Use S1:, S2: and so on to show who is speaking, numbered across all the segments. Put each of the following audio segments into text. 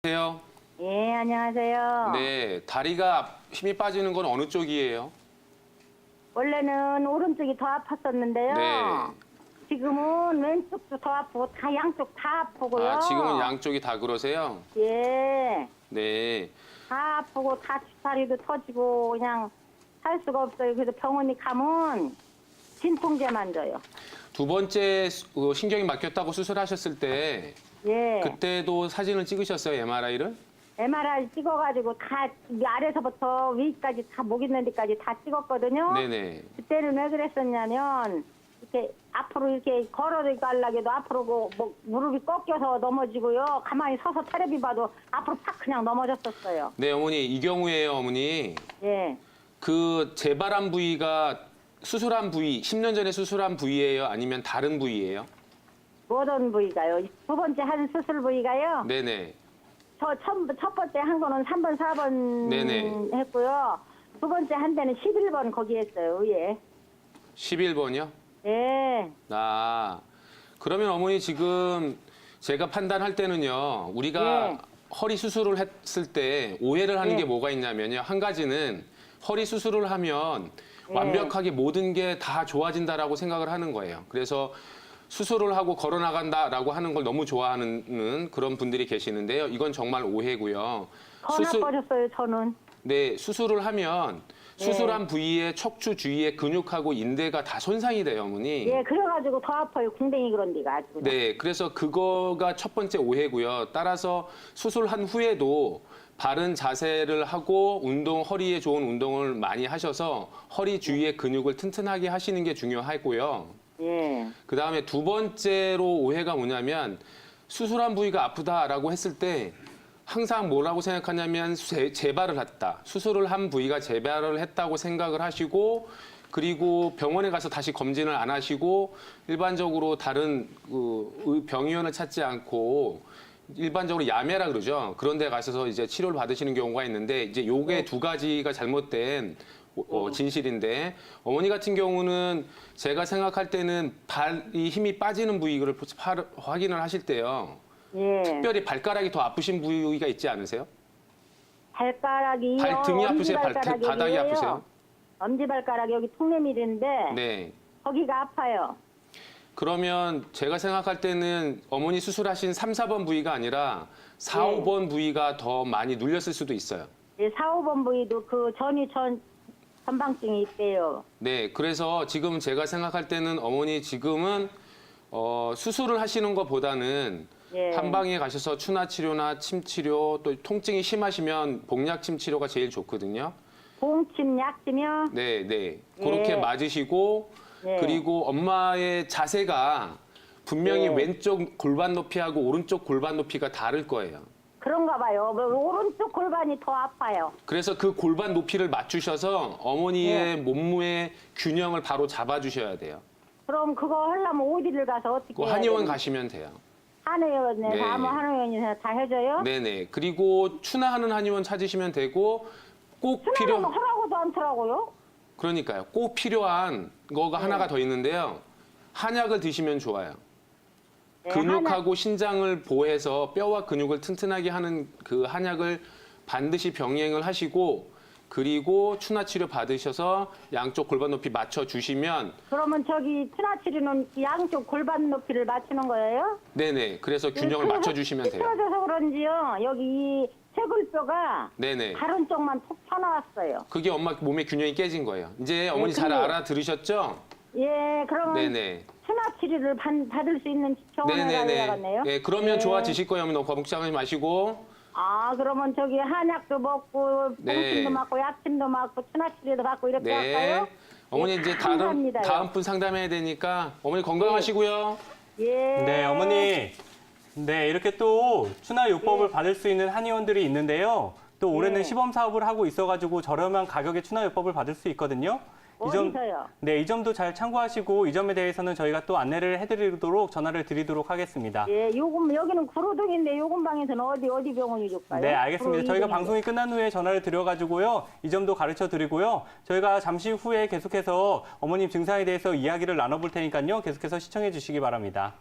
S1: 안녕하세요.
S2: 예, 안녕하세요.
S1: 네, 다리가 힘이 빠지는 건 어느 쪽이에요?
S2: 원래는 오른쪽이 더 아팠었는데요.
S1: 네.
S2: 지금은 왼쪽도 더 아프고 다 양쪽 다 아프고요.
S1: 아, 지금은 양쪽이 다 그러세요?
S2: 예,
S1: 네.
S2: 다 아프고 다 다리도 터지고 그냥 살 수가 없어요. 그래서 병원에 가면 진통제만 줘요.
S1: 두 번째 신경이 막혔다고 수술하셨을 때
S2: 예,
S1: 그때도 사진을 찍으셨어요, MRI를?
S2: MRI 찍어가지고 다 아래서부터 위까지 다 목 있는 데까지 다 찍었거든요.
S1: 네네.
S2: 그때는 왜 그랬었냐면 이렇게 앞으로 이렇게 걸어가려고 해도 앞으로 무릎이 꺾여서 넘어지고요. 가만히 서서 테레비 봐도 앞으로 팍 그냥 넘어졌었어요.
S1: 네, 어머니, 이 경우에요, 어머니.
S2: 예.
S1: 그 재발한 부위가 수술한 부위, 10년 전에 수술한 부위예요? 아니면 다른 부위예요?
S2: 어떤 부위가요? 두 번째 한 수술 부위가요.
S1: 네네.
S2: 첫 번째 한 거는 3번, 4번
S1: 네네.
S2: 했고요. 두 번째 한 데는 11번 거기 했어요, 위에.
S1: 11번이요?
S2: 예.
S1: 아, 그러면 어머니 지금 제가 판단할 때는요, 우리가
S2: 예.
S1: 허리 수술을 했을 때 오해를 하는
S2: 예.
S1: 게 뭐가 있냐면요. 한 가지는 허리 수술을 하면
S2: 예.
S1: 완벽하게 모든 게 다 좋아진다라고 생각을 하는 거예요. 그래서 수술을 하고 걸어 나간다라고 하는 걸 너무 좋아하는 그런 분들이 계시는데요. 이건 정말 오해고요.
S2: 더 나빠졌어요, 저는.
S1: 네, 수술을 하면 수술한 부위의 척추 주위의 근육하고 인대가 다 손상이 돼요, 어머니.
S2: 예, 그래가지고 더 아파요, 궁뎅이 그런 데가 아주. 그냥.
S1: 네, 그래서 그거가 첫 번째 오해고요. 따라서 수술한 후에도 바른 자세를 하고 허리에 좋은 운동을 많이 하셔서 허리 주위의 근육을 튼튼하게 하시는 게 중요하고요.
S2: 예.
S1: 그다음에 두 번째로 오해가 뭐냐면 수술한 부위가 아프다라고 했을 때 항상 뭐라고 생각하냐면 재발을 했다. 수술을 한 부위가 재발을 했다고 생각을 하시고 그리고 병원에 가서 다시 검진을 안 하시고 일반적으로 다른 병의원을 찾지 않고 일반적으로 야매라 그러죠. 그런 데 가셔서 이제 치료를 받으시는 경우가 있는데 이제 요게 두 가지가 잘못된 진실인데 어머니 같은 경우는 제가 생각할 때는 발이 힘이 빠지는 부위를 확인을 하실 때요.
S2: 예.
S1: 특별히 발가락이 더 아프신 부위가 있지 않으세요?
S2: 발가락이요.
S1: 발등이 아프세요?
S2: 엄지발가락이
S1: 바닥이
S2: 여기에요.
S1: 아프세요?
S2: 엄지발가락 여기 통내밀인데
S1: 네.
S2: 거기가 아파요.
S1: 그러면 제가 생각할 때는 어머니 수술하신 3, 4번 부위가 아니라 4,
S2: 네.
S1: 5번 부위가 더 많이 눌렸을 수도 있어요.
S2: 예, 4, 5번 부위도 그 전방증이 있대요.
S1: 네, 그래서 지금 제가 생각할 때는 어머니 지금은 수술을 하시는 것보다는
S2: 예.
S1: 한방에 가셔서 추나 치료나 침 치료 또 통증이 심하시면 복약침 치료가 제일 좋거든요.
S2: 봉침, 약침이요.
S1: 네, 네. 그렇게
S2: 예.
S1: 맞으시고
S2: 예.
S1: 그리고 엄마의 자세가 분명히
S2: 예.
S1: 왼쪽 골반 높이하고 오른쪽 골반 높이가 다를 거예요.
S2: 그런가 봐요. 오른쪽 골반이 더 아파요.
S1: 그래서 그 골반 높이를 맞추셔서 어머니의 몸무게 균형을 바로 잡아주셔야 돼요.
S2: 그럼 그거 하려면 어디를 가서 어떻게
S1: 그
S2: 해야
S1: 한의원
S2: 되나?
S1: 가시면 돼요.
S2: 한의원에
S1: 네.
S2: 아무 한의원에서 다 해줘요?
S1: 네네. 그리고 추나하는 한의원 찾으시면 되고 꼭
S2: 수나는 하라고도 않더라고요.
S1: 그러니까요. 꼭 필요한 거가 하나가 더 있는데요. 한약을 드시면 좋아요.
S2: 네,
S1: 근육하고 신장을 보호해서 뼈와 근육을 튼튼하게 하는 그 한약을 반드시 병행을 하시고 그리고 추나 치료 받으셔서 양쪽 골반 높이 맞춰 주시면
S2: 그러면 저기 추나치료는 양쪽 골반 높이를 맞추는 거예요?
S1: 네네. 그래서 균형을 맞춰 주시면 돼요.
S2: 삐뚤어져서 그런지요. 여기 이 쇄골뼈가
S1: 네네.
S2: 다른 쪽만 톡 펴나왔어요.
S1: 그게 엄마 몸의 균형이 깨진 거예요. 이제 어머니 잘
S2: 근데-
S1: 알아들으셨죠?
S2: 예, 그러면
S1: 네네.
S2: 추나치료를 받을 수 있는 병원에 가야 되겠네요.
S1: 네, 그러면
S2: 예.
S1: 좋아지실 거예요. 어머니 너무 걱정하지 마시고.
S2: 아, 그러면 저기 한약도 먹고
S1: 네.
S2: 봉침도 맞고 약침도 맞고 추나치료도 받고 이렇게
S1: 네.
S2: 할까요?
S1: 어머니
S2: 예,
S1: 이제
S2: 감사합니다요.
S1: 다음 분 상담해야 되니까 어머니 건강하시고요.
S2: 예.
S3: 네, 어머니. 네, 이렇게 또 추나요법을 받을 수 있는 한의원들이 있는데요. 또 올해는
S2: 네.
S3: 시범 사업을 하고 있어가지고 저렴한 가격에 추나요법을 받을 수 있거든요.
S2: 어디서요?
S3: 네, 이 점도 잘 참고하시고 이 점에 대해서는 저희가 또 안내를 해드리도록 전화를 드리도록 하겠습니다.
S2: 예, 여기는 구로동인데 요금방에서는 어디 병원이 좋을까요?
S3: 네, 알겠습니다. 저희가
S2: 구로
S3: 방송이 끝난 후에 전화를 드려가지고요. 이 점도 가르쳐 드리고요. 저희가 잠시 후에 계속해서 어머님 증상에 대해서 이야기를 나눠볼 테니까요. 계속해서 시청해 주시기 바랍니다.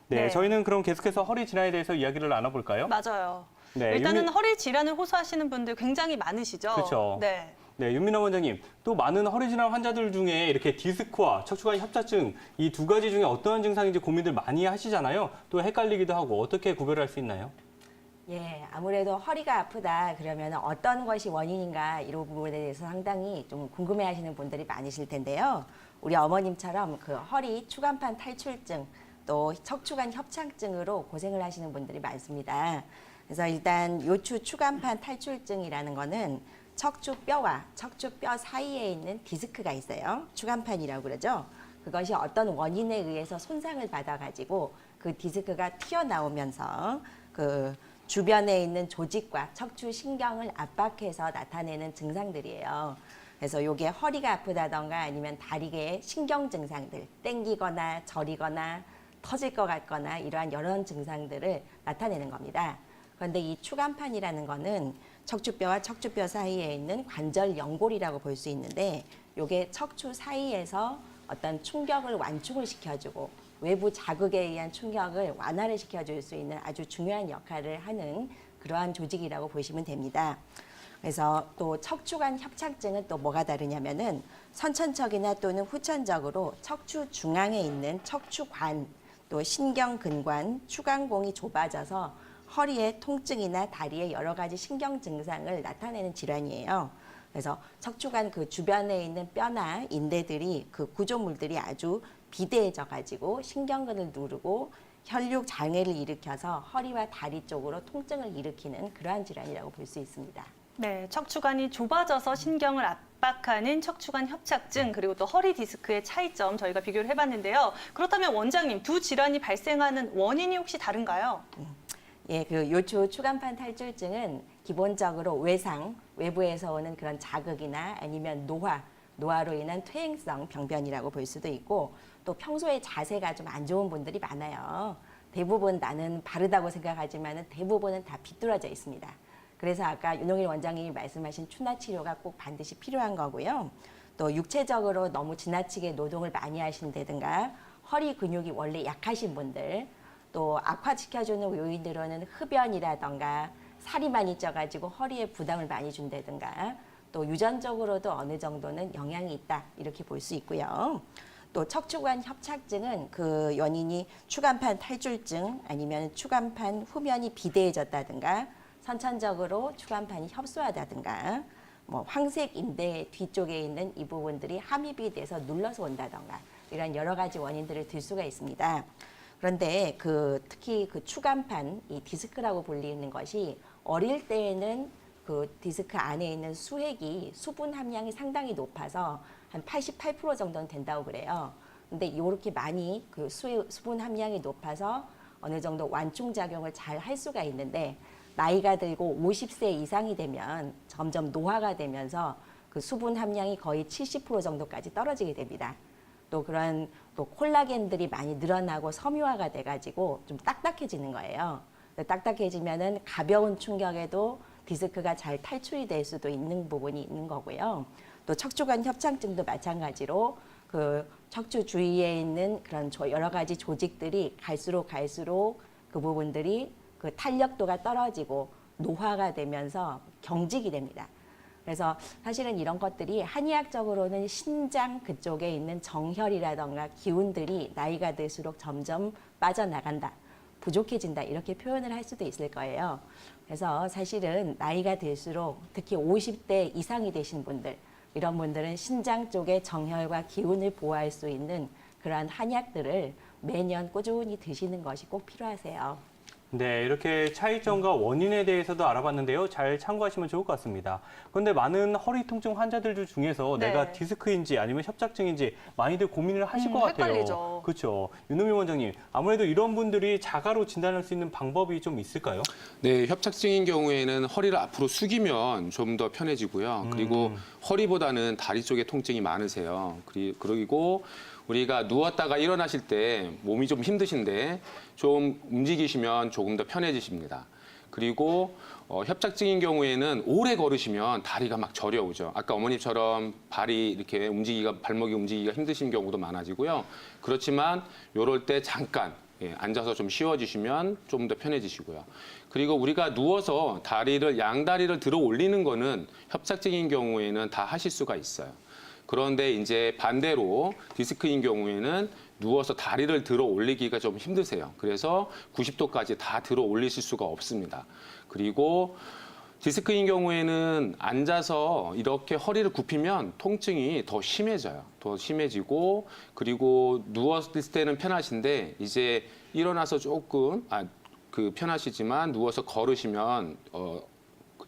S3: 네,
S4: 네.
S3: 저희는 그럼 계속해서 허리 질환에 대해서 이야기를 나눠볼까요?
S4: 맞아요.
S3: 네,
S4: 일단은 허리 질환을 호소하시는 분들 굉장히 많으시죠?
S3: 그렇죠.
S4: 네.
S3: 네, 윤민아 원장님, 또 많은 허리 질환 환자들 중에 이렇게 디스크와 척추관 협착증 이 두 가지 중에 어떠한 증상인지 고민들 많이 하시잖아요. 또 헷갈리기도 하고 어떻게 구별할 수 있나요?
S5: 예, 아무래도 허리가 아프다 그러면 어떤 것이 원인인가 이런 부분에 대해서 상당히 좀 궁금해하시는 분들이 많으실 텐데요. 우리 어머님처럼 그 허리 추간판 탈출증 또 척추관 협착증으로 고생을 하시는 분들이 많습니다. 그래서 일단 요추 추간판 탈출증이라는 거는 척추뼈와 척추뼈 사이에 있는 디스크가 있어요. 추간판이라고 그러죠. 그것이 어떤 원인에 의해서 손상을 받아가지고 그 디스크가 튀어나오면서 그 주변에 있는 조직과 척추 신경을 압박해서 나타내는 증상들이에요. 그래서 이게 허리가 아프다던가 아니면 다리의 신경 증상들, 땡기거나 저리거나 터질 것 같거나 이러한 여러 증상들을 나타내는 겁니다. 그런데 이 추간판이라는 거는 척추뼈와 척추뼈 사이에 있는 관절 연골이라고 볼 수 있는데 이게 척추 사이에서 어떤 충격을 완충을 시켜주고 외부 자극에 의한 충격을 완화를 시켜줄 수 있는 아주 중요한 역할을 하는 그러한 조직이라고 보시면 됩니다. 그래서 또 척추관 협착증은 또 뭐가 다르냐면은 선천적이나 또는 후천적으로 척추 중앙에 있는 척추관 또 신경근관, 추간공이 좁아져서 허리의 통증이나 다리의 여러 가지 신경 증상을 나타내는 질환이에요. 그래서 척추관 그 주변에 있는 뼈나 인대들이 그 구조물들이 아주 비대해져 가지고 신경근을 누르고 혈육 장애를 일으켜서 허리와 다리 쪽으로 통증을 일으키는 그러한 질환이라고 볼 수 있습니다.
S4: 네, 척추관이 좁아져서 신경을 압박하는 척추관 협착증 그리고 또 허리 디스크의 차이점 저희가 비교를 해봤는데요. 그렇다면 원장님 두 질환이 발생하는 원인이 혹시 다른가요?
S5: 예, 그 요추 추간판 탈출증은 기본적으로 외상, 외부에서 오는 그런 자극이나 아니면 노화로 인한 퇴행성 병변이라고 볼 수도 있고 또 평소에 자세가 좀 안 좋은 분들이 많아요. 대부분 나는 바르다고 생각하지만 대부분은 다 비뚤어져 있습니다. 그래서 아까 윤홍일 원장님이 말씀하신 추나 치료가 꼭 반드시 필요한 거고요. 또 육체적으로 너무 지나치게 노동을 많이 하신다든가 허리 근육이 원래 약하신 분들 또 악화시켜주는 요인으로는 흡연이라던가 살이 많이 쪄가지고 허리에 부담을 많이 준다든가 또 유전적으로도 어느 정도는 영향이 있다 이렇게 볼 수 있고요. 또 척추관 협착증은 그 원인이 추간판 탈출증 아니면 추간판 후면이 비대해졌다든가 선천적으로 추간판이 협소하다든가 뭐 황색 인대 뒤쪽에 있는 이 부분들이 함입이 돼서 눌러서 온다던가 이런 여러 가지 원인들을 들 수가 있습니다. 그런데 특히 그 추간판 이 디스크라고 불리는 것이 어릴 때에는 그 디스크 안에 있는 수액이 수분 함량이 상당히 높아서 한 88% 정도는 된다고 그래요. 근데 이렇게 많이 그 수분 함량이 높아서 어느 정도 완충 작용을 잘 할 수가 있는데 나이가 들고 50세 이상이 되면 점점 노화가 되면서 그 수분 함량이 거의 70% 정도까지 떨어지게 됩니다. 또 그런 또 콜라겐들이 많이 늘어나고 섬유화가 돼가지고 좀 딱딱해지는 거예요. 딱딱해지면은 가벼운 충격에도 디스크가 잘 탈출이 될 수도 있는 부분이 있는 거고요. 또 척추관 협착증도 마찬가지로 그 척추 주위에 있는 그런 여러 가지 조직들이 갈수록 그 부분들이 그 탄력도가 떨어지고 노화가 되면서 경직이 됩니다. 그래서 사실은 이런 것들이 한의학적으로는 신장 그쪽에 있는 정혈이라던가 기운들이 나이가 들수록 점점 빠져나간다, 부족해진다 이렇게 표현을 할 수도 있을 거예요. 그래서 사실은 나이가 들수록 특히 50대 이상이 되신 분들 이런 분들은 신장 쪽의 정혈과 기운을 보호할 수 있는 그러한 한약들을 매년 꾸준히 드시는 것이 꼭 필요하세요.
S3: 네, 이렇게 차이점과 원인에 대해서도 알아봤는데요. 잘 참고하시면 좋을 것 같습니다. 그런데 많은 허리 통증 환자들 중에서
S4: 네.
S3: 내가 디스크인지 아니면 협착증인지 많이들 고민을 하실 것 같아요.
S4: 헷갈리죠.
S3: 그렇죠. 윤우미 원장님, 아무래도 이런 분들이 자가로 진단할 수 있는 방법이 좀 있을까요?
S1: 네, 협착증인 경우에는 허리를 앞으로 숙이면 좀 더 편해지고요. 그리고 허리보다는 다리 쪽에 통증이 많으세요. 그리고 우리가 누웠다가 일어나실 때 몸이 좀 힘드신데 좀 움직이시면 조금 더 편해지십니다. 그리고 협착증인 경우에는 오래 걸으시면 다리가 막 저려오죠. 아까 어머니처럼 발이 이렇게 발목이 움직이기가 힘드신 경우도 많아지고요. 그렇지만 이럴 때 잠깐 앉아서 좀 쉬어주시면 좀 더 편해지시고요. 그리고 우리가 누워서 양다리를 들어 올리는 거는 협착증인 경우에는 다 하실 수가 있어요. 그런데 이제 반대로 디스크인 경우에는 누워서 다리를 들어 올리기가 좀 힘드세요. 그래서 90도까지 다 들어 올리실 수가 없습니다. 그리고 디스크인 경우에는 앉아서 이렇게 허리를 굽히면 통증이 더 심해져요. 더 심해지고, 그리고 누웠을 때는 편하신데 이제 일어나서 조금 편하시지만 누워서 걸으시면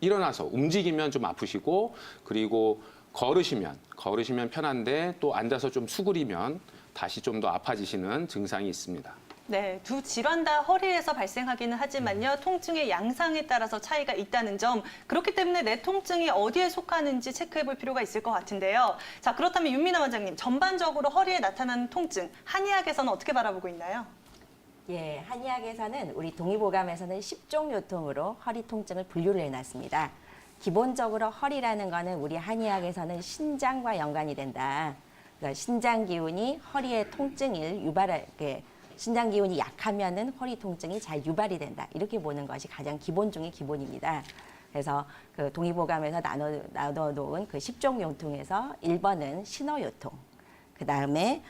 S1: 일어나서 움직이면 좀 아프시고, 그리고 걸으시면 편한데 또 앉아서 좀 수그리면 다시 좀 더 아파지시는 증상이 있습니다.
S4: 네, 두 질환 다 허리에서 발생하기는 하지만요, 통증의 양상에 따라서 차이가 있다는 점, 그렇기 때문에 내 통증이 어디에 속하는지 체크해 볼 필요가 있을 것 같은데요. 자, 그렇다면 윤미나 원장님, 전반적으로 허리에 나타나는 통증, 한의학에서는 어떻게 바라보고 있나요?
S5: 예, 한의학에서는 우리 동의보감에서는 10종 요통으로 허리 통증을 분류를 해놨습니다. 기본적으로 허리라는 거는 우리 한의학에서는 신장과 연관이 된다. 그러니까 신장 기운이 허리의 통증을 유발하게, 신장 기운이 약하면은 허리 통증이 잘 유발이 된다. 이렇게 보는 것이 가장 기본 중의 기본입니다. 그래서 그 동의보감에서 나눠놓은 그 10종 요통에서 1번은 신어요통. 그 다음에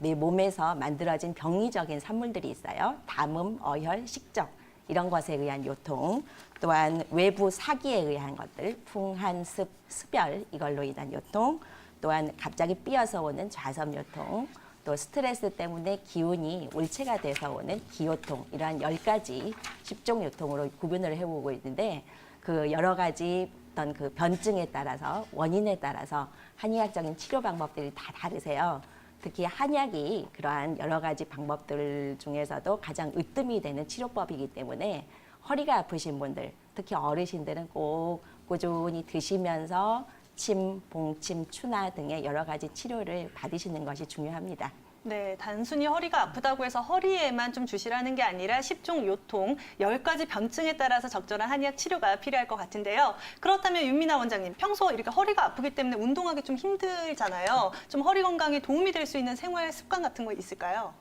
S5: 내 몸에서 만들어진 병리적인 산물들이 있어요. 담음, 어혈, 식적 이런 것에 의한 요통. 또한 외부 사기에 의한 것들, 풍한, 습, 습열 이걸로 인한 요통. 또한 갑자기 삐어서 오는 좌섬 요통. 또 스트레스 때문에 기운이 울체가 돼서 오는 기요통. 이러한 10가지 10종 요통으로 구분을 해보고 있는데 그 여러 가지 어떤 그 변증에 따라서 원인에 따라서 한의학적인 치료 방법들이 다 다르세요. 특히 한약이 그러한 여러 가지 방법들 중에서도 가장 으뜸이 되는 치료법이기 때문에 허리가 아프신 분들, 특히 어르신들은 꼭 꾸준히 드시면서 침, 봉침, 추나 등의 여러 가지 치료를 받으시는 것이 중요합니다.
S4: 네, 단순히 허리가 아프다고 해서 허리에만 좀 주시라는 게 아니라 10종 요통, 10가지 변증에 따라서 적절한 한의학 치료가 필요할 것 같은데요. 그렇다면 윤미나 원장님, 평소 이렇게 허리가 아프기 때문에 운동하기 좀 힘들잖아요. 좀 허리 건강에 도움이 될 수 있는 생활 습관 같은 거 있을까요?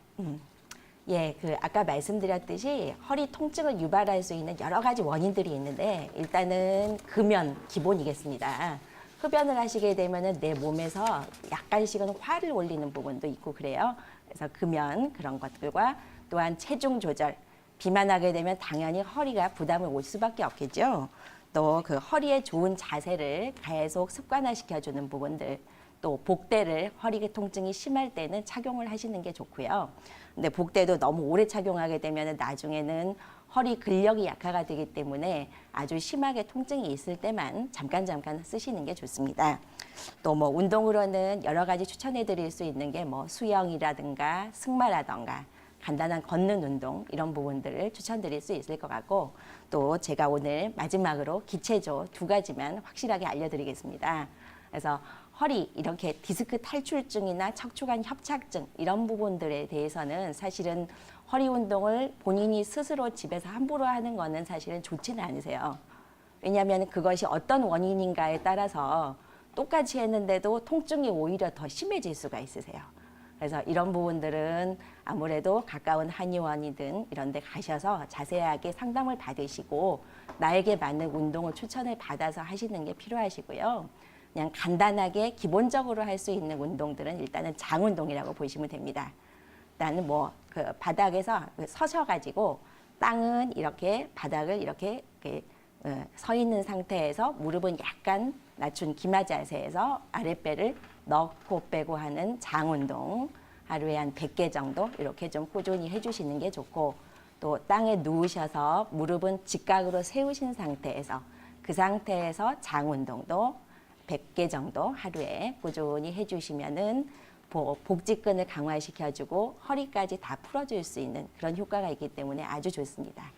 S5: 예, 아까 말씀드렸듯이 허리 통증을 유발할 수 있는 여러 가지 원인들이 있는데 일단은 금연 기본이겠습니다. 흡연을 하시게 되면은 내 몸에서 약간씩은 화를 올리는 부분도 있고 그래요. 그래서 금연 그런 것들과 또한 체중 조절, 비만하게 되면 당연히 허리가 부담을 올 수밖에 없겠죠. 또 그 허리에 좋은 자세를 계속 습관화시켜주는 부분들, 또 복대를 허리 통증이 심할 때는 착용을 하시는 게 좋고요. 근데 복대도 너무 오래 착용하게 되면 나중에는 허리 근력이 약화가 되기 때문에 아주 심하게 통증이 있을 때만 잠깐 쓰시는 게 좋습니다. 또 운동으로는 여러 가지 추천해 드릴 수 있는 게 수영이라든가 승마라든가 간단한 걷는 운동 이런 부분들을 추천드릴 수 있을 것 같고 또 제가 오늘 마지막으로 기체조 2가지만 확실하게 알려드리겠습니다. 그래서 허리 이렇게 디스크 탈출증이나 척추관 협착증 이런 부분들에 대해서는 사실은 허리 운동을 본인이 스스로 집에서 함부로 하는 거는 사실은 좋지는 않으세요. 왜냐하면 그것이 어떤 원인인가에 따라서 똑같이 했는데도 통증이 오히려 더 심해질 수가 있으세요. 그래서 이런 부분들은 아무래도 가까운 한의원이든 이런 데 가셔서 자세하게 상담을 받으시고 나에게 맞는 운동을 추천을 받아서 하시는 게 필요하시고요. 그냥 간단하게 기본적으로 할 수 있는 운동들은 일단은 장운동이라고 보시면 됩니다. 일단은 그 바닥에서 서셔가지고 땅은 이렇게 바닥을 이렇게 서 있는 상태에서 무릎은 약간 낮춘 기마 자세에서 아랫배를 넣고 빼고 하는 장운동 하루에 한 100개 정도 이렇게 좀 꾸준히 해주시는 게 좋고 또 땅에 누우셔서 무릎은 직각으로 세우신 상태에서 그 상태에서 장운동도 100개 정도 하루에 꾸준히 해주시면은 복직근을 강화시켜주고 허리까지 다 풀어줄 수 있는 그런 효과가 있기 때문에 아주 좋습니다.